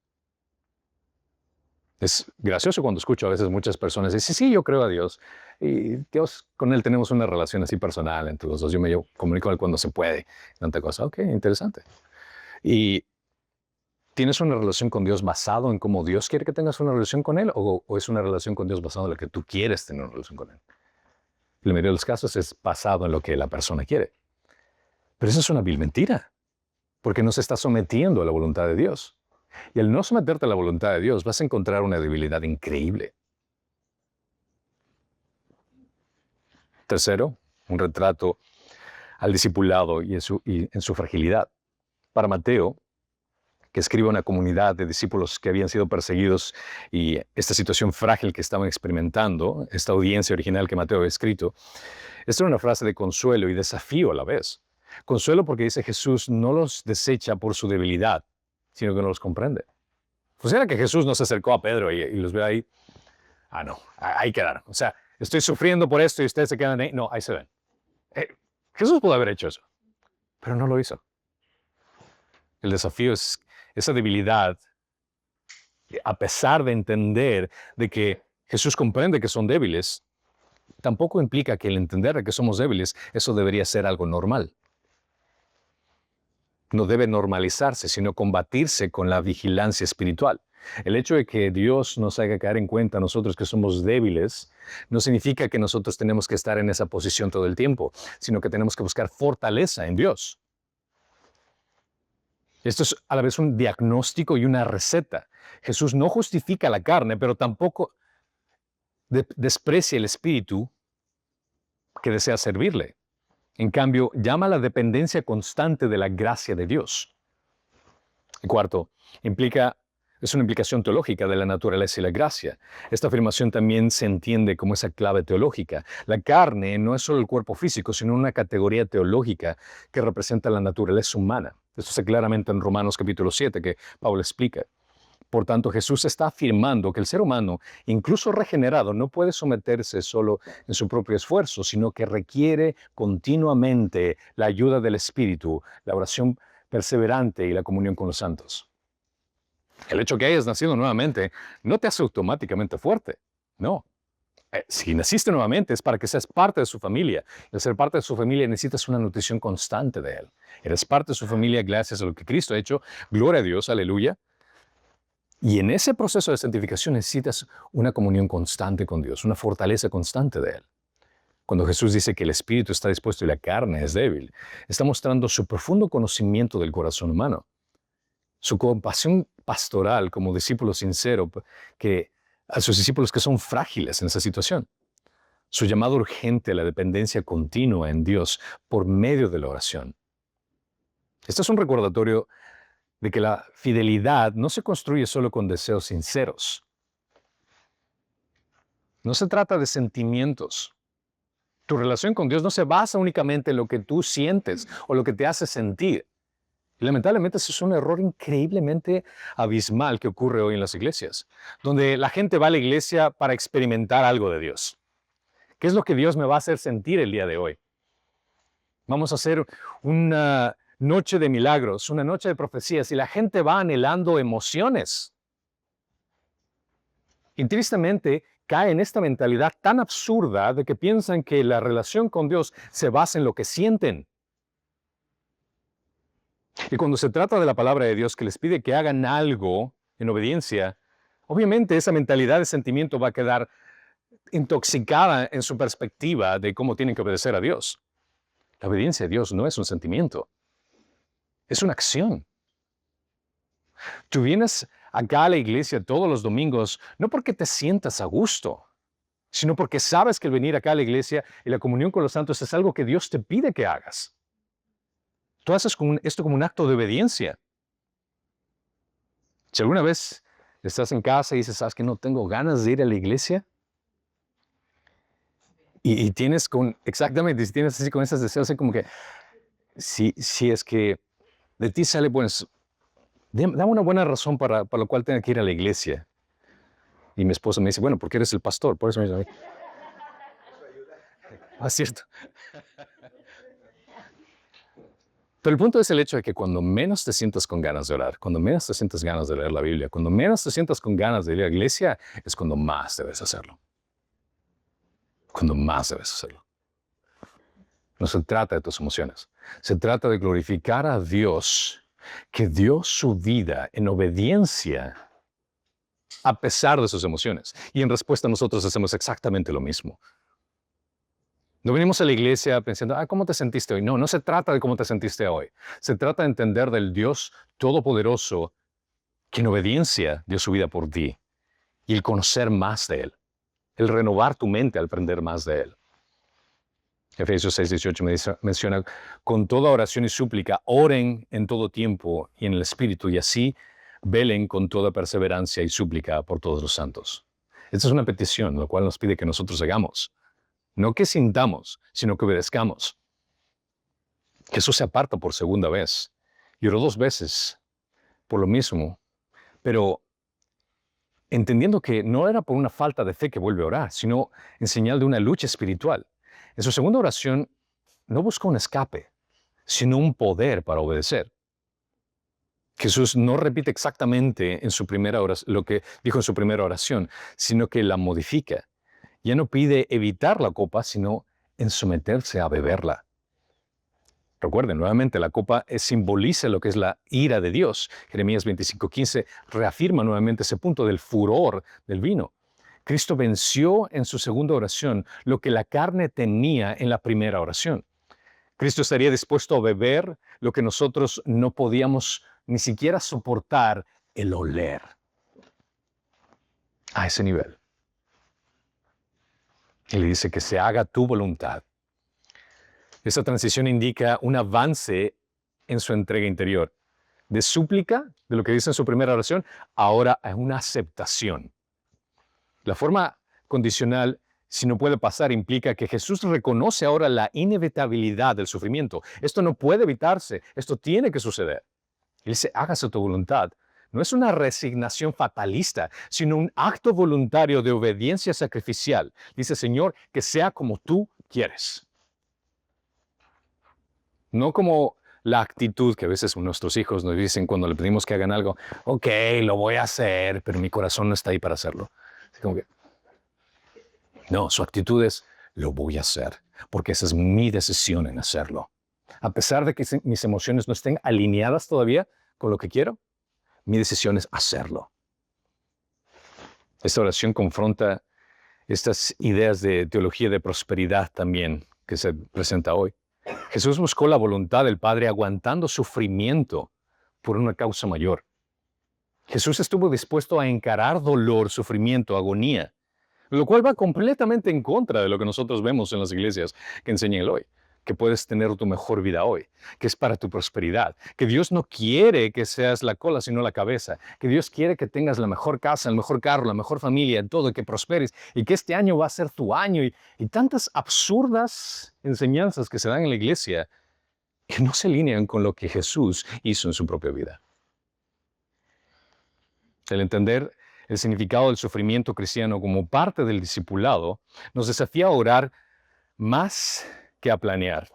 Es gracioso cuando escucho a veces muchas personas decir, sí, yo creo a Dios, y Dios, con Él tenemos una relación así personal entre los dos, yo comunico con Él cuando se puede, tanta cosa. Ok, interesante. Y ¿tienes una relación con Dios basado en cómo Dios quiere que tengas una relación con Él o es una relación con Dios basada en lo que tú quieres tener una relación con Él? En la mayoría de los casos es basado en lo que la persona quiere. Pero eso es una vil mentira, porque no se está sometiendo a la voluntad de Dios. Y al no someterte a la voluntad de Dios, vas a encontrar una debilidad increíble. Tercero, un retrato al discipulado y en su fragilidad. Para Mateo, que escribe a una comunidad de discípulos que habían sido perseguidos y esta situación frágil que estaban experimentando, esta audiencia original que Mateo había escrito, esta era una frase de consuelo y desafío a la vez. Consuelo porque dice Jesús no los desecha por su debilidad, sino que no los comprende. Pues era que Jesús no se acercó a Pedro y los ve ahí. Ah, no, ahí quedaron. O sea, estoy sufriendo por esto y ustedes se quedan ahí. No, ahí se ven. Jesús pudo haber hecho eso, pero no lo hizo. El desafío es esa debilidad, a pesar de entender de que Jesús comprende que son débiles, tampoco implica que el entender que somos débiles, eso debería ser algo normal. No debe normalizarse, sino combatirse con la vigilancia espiritual. El hecho de que Dios nos haga caer en cuenta a nosotros que somos débiles no significa que nosotros tenemos que estar en esa posición todo el tiempo, sino que tenemos que buscar fortaleza en Dios. Esto es a la vez un diagnóstico y una receta. Jesús no justifica la carne, pero tampoco desprecia el espíritu que desea servirle. En cambio, llama a la dependencia constante de la gracia de Dios. Y cuarto, es una implicación teológica de la naturaleza y la gracia. Esta afirmación también se entiende como esa clave teológica. La carne no es solo el cuerpo físico, sino una categoría teológica que representa la naturaleza humana. Esto se claramente en Romanos capítulo 7, que Pablo explica. Por tanto, Jesús está afirmando que el ser humano, incluso regenerado, no puede someterse solo en su propio esfuerzo, sino que requiere continuamente la ayuda del Espíritu, la oración perseverante y la comunión con los santos. El hecho que hayas nacido nuevamente no te hace automáticamente fuerte, no. Si naciste nuevamente es para que seas parte de su familia. Y al ser parte de su familia necesitas una nutrición constante de Él. Eres parte de su familia gracias a lo que Cristo ha hecho. Gloria a Dios, aleluya. Y en ese proceso de santificación necesitas una comunión constante con Dios, una fortaleza constante de Él. Cuando Jesús dice que el espíritu está dispuesto y la carne es débil, está mostrando su profundo conocimiento del corazón humano, su compasión pastoral como discípulo sincero que a sus discípulos que son frágiles en esa situación, su llamado urgente a la dependencia continua en Dios por medio de la oración. Esto es un recordatorio de que la fidelidad no se construye solo con deseos sinceros. No se trata de sentimientos. Tu relación con Dios no se basa únicamente en lo que tú sientes o lo que te hace sentir. Y lamentablemente eso es un error increíblemente abismal que ocurre hoy en las iglesias, donde la gente va a la iglesia para experimentar algo de Dios. ¿Qué es lo que Dios me va a hacer sentir el día de hoy? Vamos a hacer una noche de milagros, una noche de profecías, y la gente va anhelando emociones. Y tristemente cae en esta mentalidad tan absurda de que piensan que la relación con Dios se basa en lo que sienten. Y cuando se trata de la palabra de Dios que les pide que hagan algo en obediencia, obviamente esa mentalidad de sentimiento va a quedar intoxicada en su perspectiva de cómo tienen que obedecer a Dios. La obediencia a Dios no es un sentimiento, es una acción. Tú vienes acá a la iglesia todos los domingos no porque te sientas a gusto, sino porque sabes que el venir acá a la iglesia y la comunión con los santos es algo que Dios te pide que hagas. Tú haces esto como un acto de obediencia. Si alguna vez estás en casa y dices, ¿sabes que no tengo ganas de ir a la iglesia? Y tienes exactamente, si tienes así con esos deseos, así como que, si es que de ti sale, pues, dame una buena razón para la cual tenga que ir a la iglesia. Y mi esposa me dice, bueno, porque eres el pastor, por eso me dice, es cierto. Pero el punto es el hecho de que cuando menos te sientas con ganas de orar, cuando menos te sientas ganas de leer la Biblia, cuando menos te sientas con ganas de ir a la iglesia, es cuando más debes hacerlo. Cuando más debes hacerlo. No se trata de tus emociones. Se trata de glorificar a Dios, que dio su vida en obediencia a pesar de sus emociones. Y en respuesta nosotros hacemos exactamente lo mismo. No venimos a la iglesia pensando, ¿cómo te sentiste hoy? No, no se trata de cómo te sentiste hoy. Se trata de entender del Dios Todopoderoso que en obediencia dio su vida por ti. Y el conocer más de Él. El renovar tu mente al aprender más de Él. Efesios 6:18 menciona, con toda oración y súplica, oren en todo tiempo y en el Espíritu, y así velen con toda perseverancia y súplica por todos los santos. Esta es una petición, lo cual nos pide que nosotros hagamos. No que sintamos, sino que obedezcamos. Jesús se aparta por segunda vez. Y oró 2 veces por lo mismo, pero entendiendo que no era por una falta de fe que vuelve a orar, sino en señal de una lucha espiritual. En su segunda oración no buscó un escape, sino un poder para obedecer. Jesús no repite exactamente en su primera oración, lo que dijo en su primera oración, sino que la modifica. Ya no pide evitar la copa, sino en someterse a beberla. Recuerden, nuevamente, la copa simboliza lo que es la ira de Dios. Jeremías 25:15 reafirma nuevamente ese punto del furor del vino. Cristo venció en su segunda oración lo que la carne tenía en la primera oración. Cristo estaría dispuesto a beber lo que nosotros no podíamos ni siquiera soportar, el oler. A ese nivel. Y le dice que se haga tu voluntad. Esa transición indica un avance en su entrega interior. De súplica, de lo que dice en su primera oración, ahora a una aceptación. La forma condicional, si no puede pasar, implica que Jesús reconoce ahora la inevitabilidad del sufrimiento. Esto no puede evitarse, esto tiene que suceder. Él dice, hágase tu voluntad. No es una resignación fatalista, sino un acto voluntario de obediencia sacrificial. Dice, Señor, que sea como tú quieres. No como la actitud que a veces nuestros hijos nos dicen cuando le pedimos que hagan algo, ok, lo voy a hacer, pero mi corazón no está ahí para hacerlo. Así como que, no, su actitud es, lo voy a hacer, porque esa es mi decisión en hacerlo. A pesar de que mis emociones no estén alineadas todavía con lo que quiero, mi decisión es hacerlo. Esta oración confronta estas ideas de teología de prosperidad también que se presenta hoy. Jesús buscó la voluntad del Padre aguantando sufrimiento por una causa mayor. Jesús estuvo dispuesto a encarar dolor, sufrimiento, agonía, lo cual va completamente en contra de lo que nosotros vemos en las iglesias que enseñan el hoy, que puedes tener tu mejor vida hoy, que es para tu prosperidad, que Dios no quiere que seas la cola sino la cabeza, que Dios quiere que tengas la mejor casa, el mejor carro, la mejor familia, todo, que prosperes y que este año va a ser tu año y tantas absurdas enseñanzas que se dan en la iglesia que no se alinean con lo que Jesús hizo en su propia vida. El entender el significado del sufrimiento cristiano como parte del discipulado nos desafía a orar más que a planear,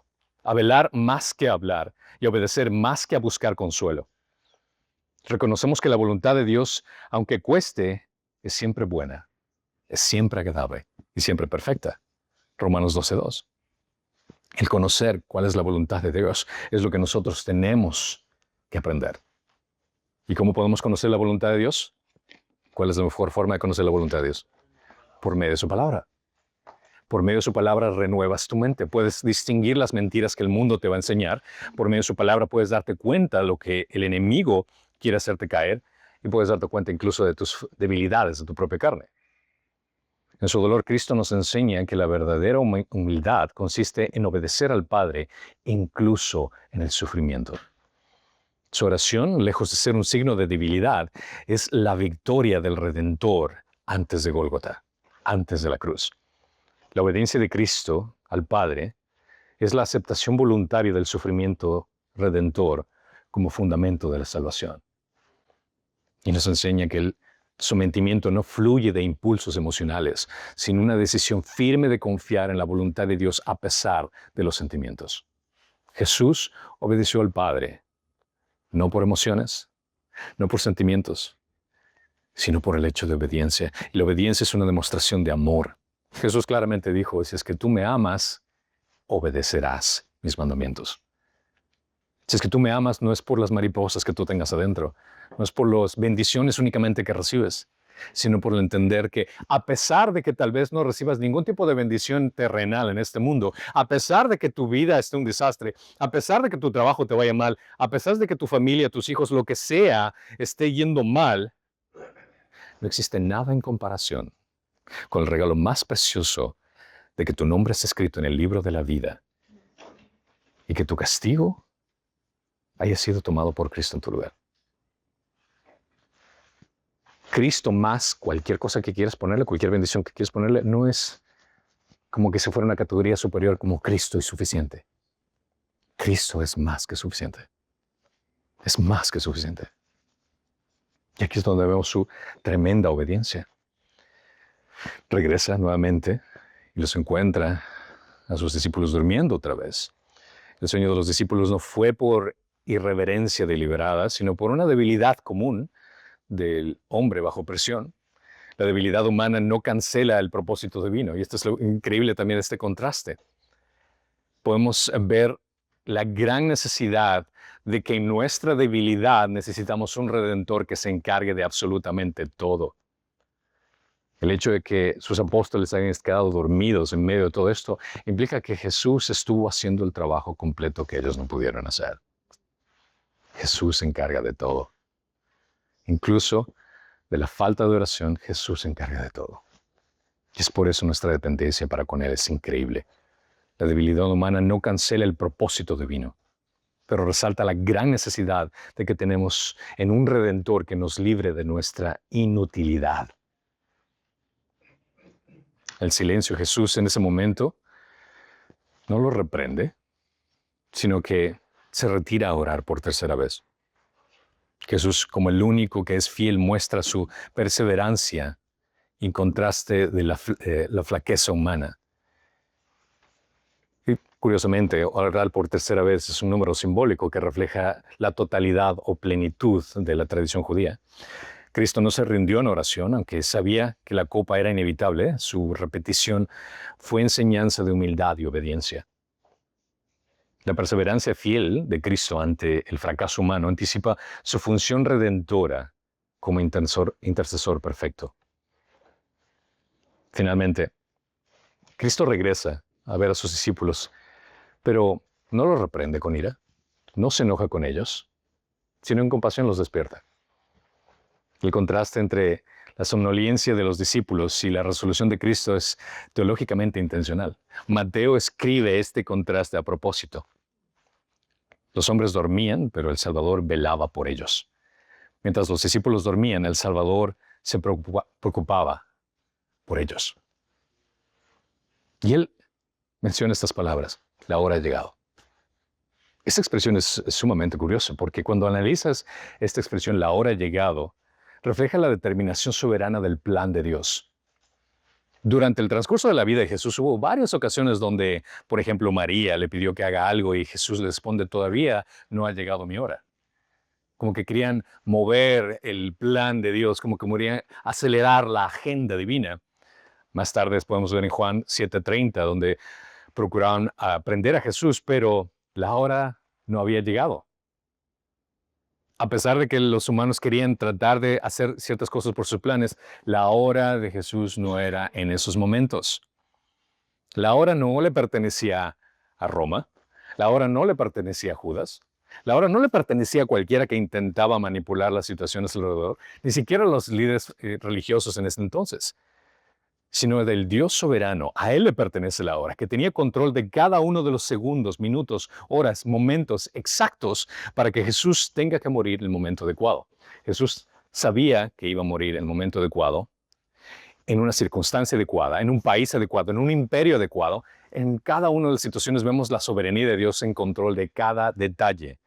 a velar más que a hablar y a obedecer más que a buscar consuelo. Reconocemos que la voluntad de Dios, aunque cueste, es siempre buena, es siempre agradable y siempre perfecta. Romanos 12:2. El conocer cuál es la voluntad de Dios es lo que nosotros tenemos que aprender. ¿Y cómo podemos conocer la voluntad de Dios? ¿Cuál es la mejor forma de conocer la voluntad de Dios? Por medio de su palabra. Por medio de su palabra renuevas tu mente. Puedes distinguir las mentiras que el mundo te va a enseñar. Por medio de su palabra puedes darte cuenta de lo que el enemigo quiere hacerte caer y puedes darte cuenta incluso de tus debilidades, de tu propia carne. En su dolor, Cristo nos enseña que la verdadera humildad consiste en obedecer al Padre incluso en el sufrimiento. Su oración, lejos de ser un signo de debilidad, es la victoria del Redentor antes de Gólgota, antes de la cruz. La obediencia de Cristo al Padre es la aceptación voluntaria del sufrimiento redentor como fundamento de la salvación. Y nos enseña que el sometimiento no fluye de impulsos emocionales, sino una decisión firme de confiar en la voluntad de Dios a pesar de los sentimientos. Jesús obedeció al Padre, no por emociones, no por sentimientos, sino por el hecho de obediencia. Y la obediencia es una demostración de amor. Jesús claramente dijo, si es que tú me amas, obedecerás mis mandamientos. Si es que tú me amas, no es por las mariposas que tú tengas adentro, no es por las bendiciones únicamente que recibes, sino por el entender que a pesar de que tal vez no recibas ningún tipo de bendición terrenal en este mundo, a pesar de que tu vida esté un desastre, a pesar de que tu trabajo te vaya mal, a pesar de que tu familia, tus hijos, lo que sea, esté yendo mal, no existe nada en comparación con el regalo más precioso de que tu nombre esté escrito en el libro de la vida y que tu castigo haya sido tomado por Cristo en tu lugar. Cristo más cualquier cosa que quieras ponerle, cualquier bendición que quieras ponerle, no es como que se fuera una categoría superior como Cristo es suficiente. Cristo es más que suficiente. Es más que suficiente. Y aquí es donde vemos su tremenda obediencia. Regresa nuevamente y los encuentra a sus discípulos durmiendo otra vez. El sueño de los discípulos no fue por irreverencia deliberada, sino por una debilidad común del hombre bajo presión. La debilidad humana no cancela el propósito divino. Y esto es lo increíble también de este contraste. Podemos ver la gran necesidad de que en nuestra debilidad necesitamos un redentor que se encargue de absolutamente todo. El hecho de que sus apóstoles hayan quedado dormidos en medio de todo esto implica que Jesús estuvo haciendo el trabajo completo que ellos no pudieron hacer. Jesús se encarga de todo. Incluso de la falta de oración, Jesús se encarga de todo. Y es por eso nuestra dependencia para con Él es increíble. La debilidad humana no cancela el propósito divino, pero resalta la gran necesidad de que tenemos en un Redentor que nos libre de nuestra inutilidad. El silencio de Jesús en ese momento no lo reprende, sino que se retira a orar por tercera vez. Jesús, como el único que es fiel, muestra su perseverancia en contraste de la flaqueza humana. Y curiosamente, orar por tercera vez es un número simbólico que refleja la totalidad o plenitud de la tradición judía. Cristo no se rindió en oración, aunque sabía que la copa era inevitable. Su repetición fue enseñanza de humildad y obediencia. La perseverancia fiel de Cristo ante el fracaso humano anticipa su función redentora como intercesor perfecto. Finalmente, Cristo regresa a ver a sus discípulos, pero no los reprende con ira, no se enoja con ellos, sino en compasión los despierta. El contraste entre la somnolencia de los discípulos y la resolución de Cristo es teológicamente intencional. Mateo escribe este contraste a propósito. Los hombres dormían, pero el Salvador velaba por ellos. Mientras los discípulos dormían, el Salvador se preocupaba por ellos. Y él menciona estas palabras: la hora ha llegado. Esta expresión es sumamente curiosa porque cuando analizas esta expresión, la hora ha llegado, refleja la determinación soberana del plan de Dios. Durante el transcurso de la vida de Jesús hubo varias ocasiones donde, por ejemplo, María le pidió que haga algo y Jesús le responde: todavía no ha llegado mi hora. Como que querían mover el plan de Dios, como que querían acelerar la agenda divina. Más tarde podemos ver en Juan 7:30, donde procuraban aprender a Jesús, pero la hora no había llegado. A pesar de que los humanos querían tratar de hacer ciertas cosas por sus planes, la hora de Jesús no era en esos momentos. La hora no le pertenecía a Roma, la hora no le pertenecía a Judas, la hora no le pertenecía a cualquiera que intentaba manipular las situaciones alrededor, ni siquiera a los líderes religiosos en ese entonces, sino del Dios soberano. A Él le pertenece la hora, que tenía control de cada uno de los segundos, minutos, horas, momentos exactos para que Jesús tenga que morir en el momento adecuado. Jesús sabía que iba a morir en el momento adecuado, en una circunstancia adecuada, en un país adecuado, en un imperio adecuado. En cada una de las situaciones vemos la soberanía de Dios en control de cada detalle.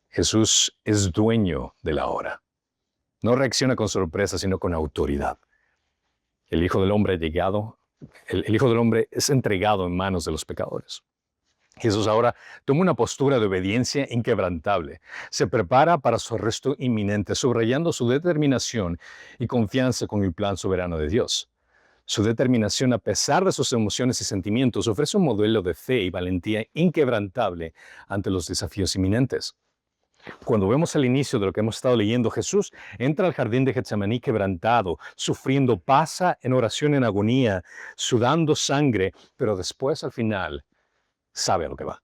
Jesús es dueño de la hora. No reacciona con sorpresa, sino con autoridad. El Hijo del Hombre el Hijo del Hombre es entregado en manos de los pecadores. Jesús ahora toma una postura de obediencia inquebrantable. Se prepara para su arresto inminente, subrayando su determinación y confianza con el plan soberano de Dios. Su determinación, a pesar de sus emociones y sentimientos, ofrece un modelo de fe y valentía inquebrantable ante los desafíos inminentes. Cuando vemos el inicio de lo que hemos estado leyendo, Jesús entra al jardín de Getsemaní quebrantado, sufriendo, pasa en oración en agonía, sudando sangre, pero después al final sabe a lo que va.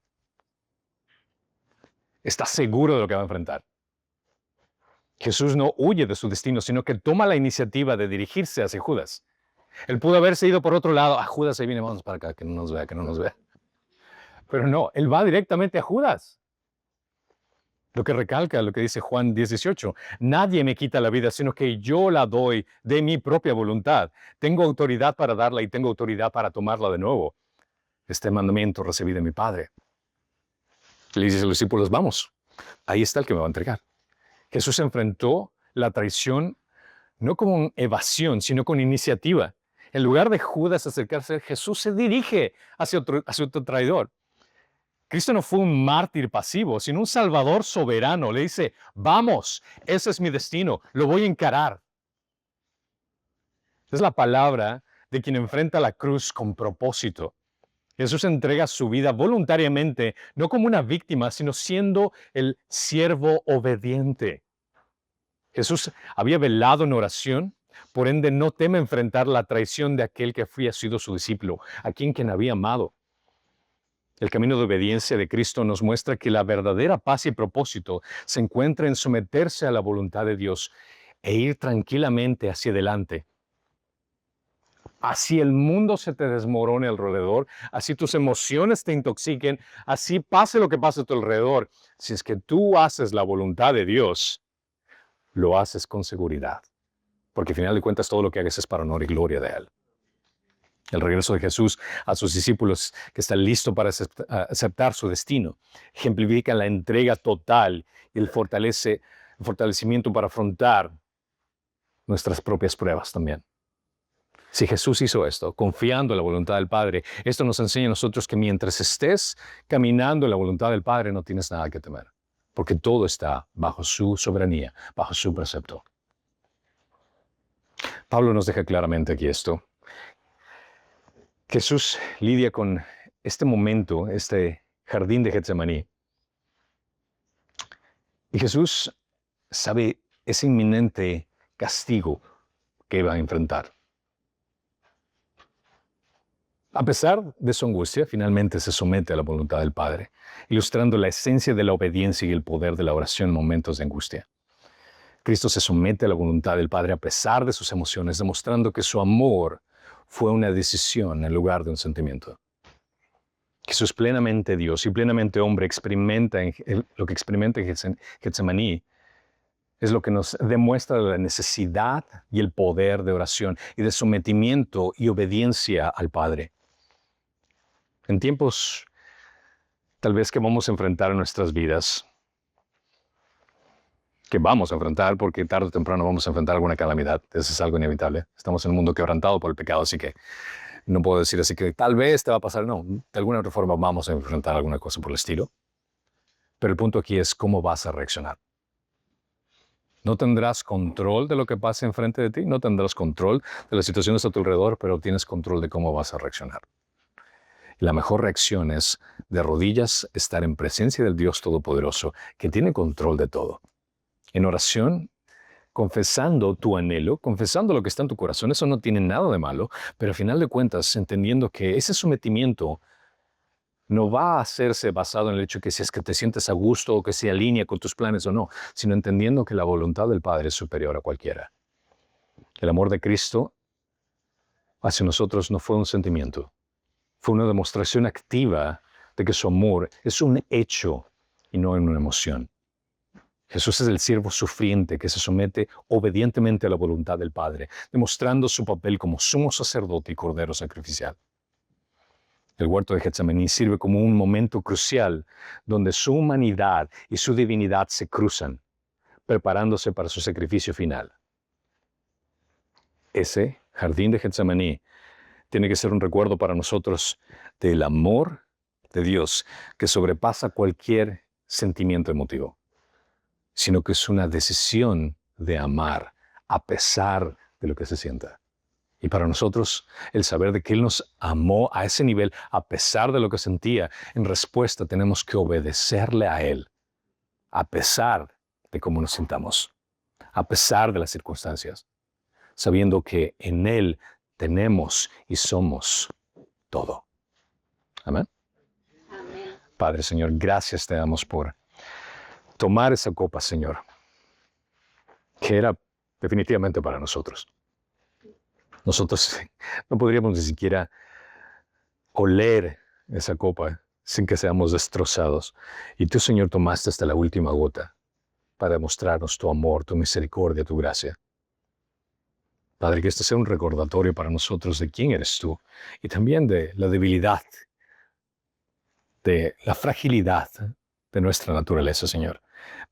Está seguro de lo que va a enfrentar. Jesús no huye de su destino, sino que toma la iniciativa de dirigirse hacia Judas. Él pudo haberse ido por otro lado. Judas, ahí viene, vamos para acá, que no nos vea, que no nos vea. Pero no, él va directamente a Judas. Lo que recalca lo que dice Juan 10:18. Nadie me quita la vida, sino que yo la doy de mi propia voluntad. Tengo autoridad para darla y tengo autoridad para tomarla de nuevo. Este mandamiento recibí de mi Padre. Le dice a los discípulos, vamos, ahí está el que me va a entregar. Jesús enfrentó la traición no con evasión, sino con iniciativa. En lugar de Judas acercarse, Jesús se dirige hacia otro traidor. Cristo no fue un mártir pasivo, sino un salvador soberano. Le dice, vamos, ese es mi destino, lo voy a encarar. Es la palabra de quien enfrenta la cruz con propósito. Jesús entrega su vida voluntariamente, no como una víctima, sino siendo el siervo obediente. Jesús había velado en oración, por ende no teme enfrentar la traición de aquel que había sido su discípulo, a quien había amado. El camino de obediencia de Cristo nos muestra que la verdadera paz y propósito se encuentra en someterse a la voluntad de Dios e ir tranquilamente hacia adelante. Así el mundo se te desmorone alrededor, así tus emociones te intoxiquen, así pase lo que pase a tu alrededor. Si es que tú haces la voluntad de Dios, lo haces con seguridad, porque al final de cuentas todo lo que hagas es para honor y gloria de Él. El regreso de Jesús a sus discípulos que están listos para aceptar su destino ejemplifica la entrega total y el fortalecimiento para afrontar nuestras propias pruebas también. Si Jesús hizo esto, confiando en la voluntad del Padre, esto nos enseña a nosotros que mientras estés caminando en la voluntad del Padre no tienes nada que temer, porque todo está bajo su soberanía, bajo su precepto. Pablo nos deja claramente aquí esto. Jesús lidia con este momento, este jardín de Getsemaní. Y Jesús sabe ese inminente castigo que va a enfrentar. A pesar de su angustia, finalmente se somete a la voluntad del Padre, ilustrando la esencia de la obediencia y el poder de la oración en momentos de angustia. Cristo se somete a la voluntad del Padre a pesar de sus emociones, demostrando que su amor fue una decisión en lugar de un sentimiento. Jesús, plenamente Dios y plenamente hombre, lo que experimenta en Getsemaní es lo que nos demuestra la necesidad y el poder de oración y de sometimiento y obediencia al Padre. En tiempos tal vez que vamos a enfrentar en nuestras vidas, que vamos a enfrentar porque tarde o temprano vamos a enfrentar alguna calamidad, eso es algo inevitable. Estamos en un mundo quebrantado por el pecado, así que no puedo decir así que tal vez te va a pasar, no, de alguna otra forma vamos a enfrentar alguna cosa por el estilo. Pero el punto aquí es cómo vas a reaccionar. No tendrás control de lo que pasa enfrente de ti, no tendrás control de las situaciones a tu alrededor, pero tienes control de cómo vas a reaccionar. Y la mejor reacción es de rodillas estar en presencia del Dios Todopoderoso, que tiene control de todo. En oración, confesando tu anhelo, confesando lo que está en tu corazón. Eso no tiene nada de malo, pero al final de cuentas, entendiendo que ese sometimiento no va a hacerse basado en el hecho que si es que te sientes a gusto o que se alinea con tus planes o no, sino entendiendo que la voluntad del Padre es superior a cualquiera. El amor de Cristo hacia nosotros no fue un sentimiento, fue una demostración activa de que su amor es un hecho y no una emoción. Jesús es el siervo sufriente que se somete obedientemente a la voluntad del Padre, demostrando su papel como sumo sacerdote y cordero sacrificial. El huerto de Getsemaní sirve como un momento crucial donde su humanidad y su divinidad se cruzan, preparándose para su sacrificio final. Ese jardín de Getsemaní tiene que ser un recuerdo para nosotros del amor de Dios que sobrepasa cualquier sentimiento emotivo, sino que es una decisión de amar a pesar de lo que se sienta. Y para nosotros, el saber de que Él nos amó a ese nivel, a pesar de lo que sentía, en respuesta tenemos que obedecerle a Él, a pesar de cómo nos sintamos, a pesar de las circunstancias, sabiendo que en Él tenemos y somos todo. Amén. Amén. Padre, Señor, gracias te damos por tomar esa copa, Señor, que era definitivamente para nosotros. Nosotros no podríamos ni siquiera oler esa copa sin que seamos destrozados. Y tú, Señor, tomaste hasta la última gota para demostrarnos tu amor, tu misericordia, tu gracia. Padre, que este sea un recordatorio para nosotros de quién eres tú y también de la debilidad, de la fragilidad de nuestra naturaleza, Señor.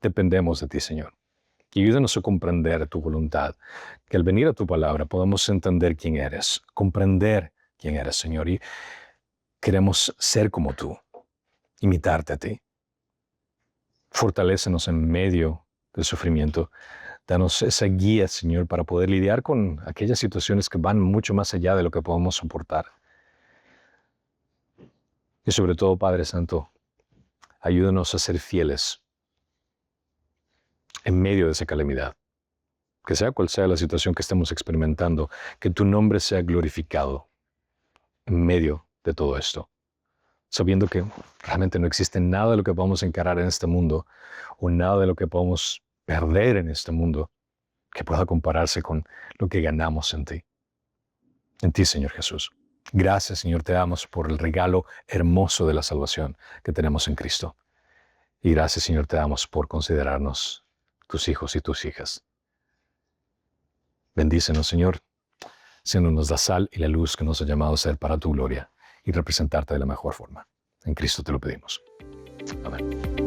Dependemos de ti, Señor. Y ayúdanos a comprender tu voluntad, que al venir a tu palabra podamos entender quién eres, comprender quién eres, Señor, y queremos ser como tú, imitarte a ti. Fortalécenos en medio del sufrimiento. Danos esa guía, Señor, para poder lidiar con aquellas situaciones que van mucho más allá de lo que podemos soportar. Y sobre todo, Padre Santo, ayúdanos a ser fieles en medio de esa calamidad. Que sea cual sea la situación que estemos experimentando, que tu nombre sea glorificado en medio de todo esto. Sabiendo que realmente no existe nada de lo que podamos encarar en este mundo o nada de lo que podamos perder en este mundo que pueda compararse con lo que ganamos en ti. En ti, Señor Jesús. Gracias, Señor, te damos por el regalo hermoso de la salvación que tenemos en Cristo. Y gracias, Señor, te damos por considerarnos tus hijos y tus hijas. Bendícenos, Señor, siéndonos la sal y la luz que nos ha llamado a ser para tu gloria y representarte de la mejor forma. En Cristo te lo pedimos. Amén.